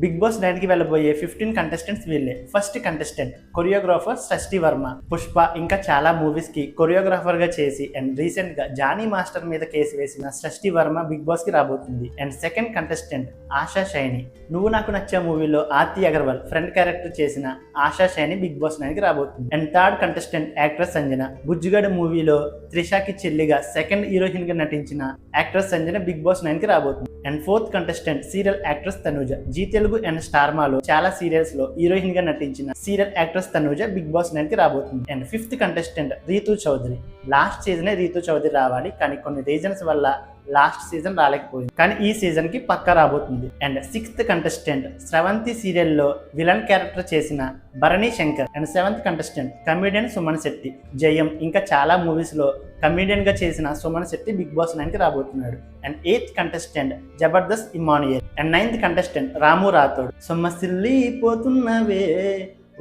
Big Boss 9 కి వెళ్ళబోయే 15 contestants వీళ్ళే. ఫస్ట్ కంటెస్టెంట్ కొరియోగ్రాఫర్ సృష్టి వర్మ. పుష్ప ఇంకా చాలా మూవీస్ కి కొరియోగ్రాఫర్ గా చేసి అండ్ రీసెంట్ గా జానీ మాస్టర్ మీద కేసు వేసిన సృష్టి వర్మ బిగ్ బాస్ కి రాబోతుంది. And second contestant Asha Saini. నువ్వు నాకు నచ్చే మూవీలో ఆర్తి అగర్వాల్ ఫ్రెండ్ క్యారెక్టర్ చేసిన ఆశా షైని బిగ్ బాస్ 9 కి రాబోతుంది. And third contestant actress Sanjana. Bujjigadu మూవీలో త్రిషాకి చెల్లిగా సెకండ్ హీరోయిన్ గా నటించిన యాక్ట్రెస్ సంజన బిగ్ బాస్ 9 కి రాబోతుంది. And fourth contestant serial actress Tanuja. Zee Telugu and star మాలో చాలా సీరియల్స్ లో హీరోయిన్ గా నటించిన serial actress Tanuja Bigg Boss 9 కి రాబోతుంది. And fifth contestant Rithu Chowdary. Last సీజనే రీతూ చౌదరి రావాలి, కానీ కొన్ని రీజన్స్ వల్ల లాస్ట్ సీజన్ రాలేకపోయింది, కానీ ఈ సీజన్ కి పక్కా రాబోతుంది. అండ్ సిక్స్త్ కంటెస్టెంట్ స్రవంతి సీరియల్లో విలన్ క్యారెక్టర్ చేసిన Bharani Shankar. And seventh contestant comedian Suman Shetty. జయం ఇంకా చాలా మూవీస్ లో కమెడియన్ గా చేసిన సుమన్ శెట్టి బిగ్ బాస్ 9 కి రాబోతున్నాడు. And eighth contestant Jabardasth Emmanuel. And ninth contestant Ramu Rathod. సొమ్మసిల్లి పోతున్నవే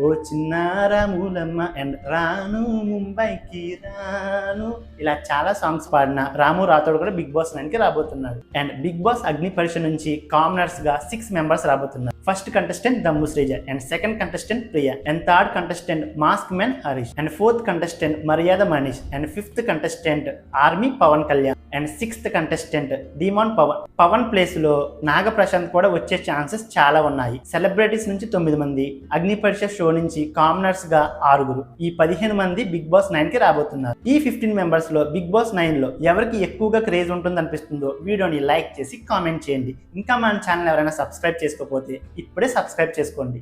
ఓ చిన్నారాములమ్మ అండ్ రాను ముంబైకి రాను, ఇలా చాలా సాంగ్స్ పాడిన రాము రాథోడ్ కూడా బిగ్ బాస్ 9 కి రాబోతున్నాడు. అండ్ బిగ్ బాస్ అగ్ని పరీక్ష నుంచి కామనర్స్ గా 6 మెంబర్స్ రాబోతున్నారు. First contestant Dammu Srija. And second contestant Priya. And third contestant mask man Harish. And fourth contestant Maryada Manish. And fifth contestant army Pavan Kalyan. And sixth contestant demon Pavan. Pavan place లో నాగ ప్రశాంత్ కూడా వచ్చే ఛాన్సెస్ చాలా ఉన్నాయి. సెలబ్రిటీస్ నుంచి 9 మంది, అగ్ని పరీక్ష షో నుంచి కామనర్స్ గా 6. ఈ 15 మంది బిగ్ బాస్ 9 కి రాబోతున్నారు. ఈ 15 మెంబర్స్ లో బిగ్ బాస్ 9 లో ఎవరికి ఎక్కువగా క్రేజ్ ఉంటుంది అనిపిస్తుందో వీడియోని లైక్ చేసి కామెంట్ చేయండి. ఇంకా మన ఛానల్ ఎవరైనా సబ్స్క్రైబ్ చేసుకోకపోతే ఇప్పుడే సబ్స్క్రైబ్ చేసుకోండి.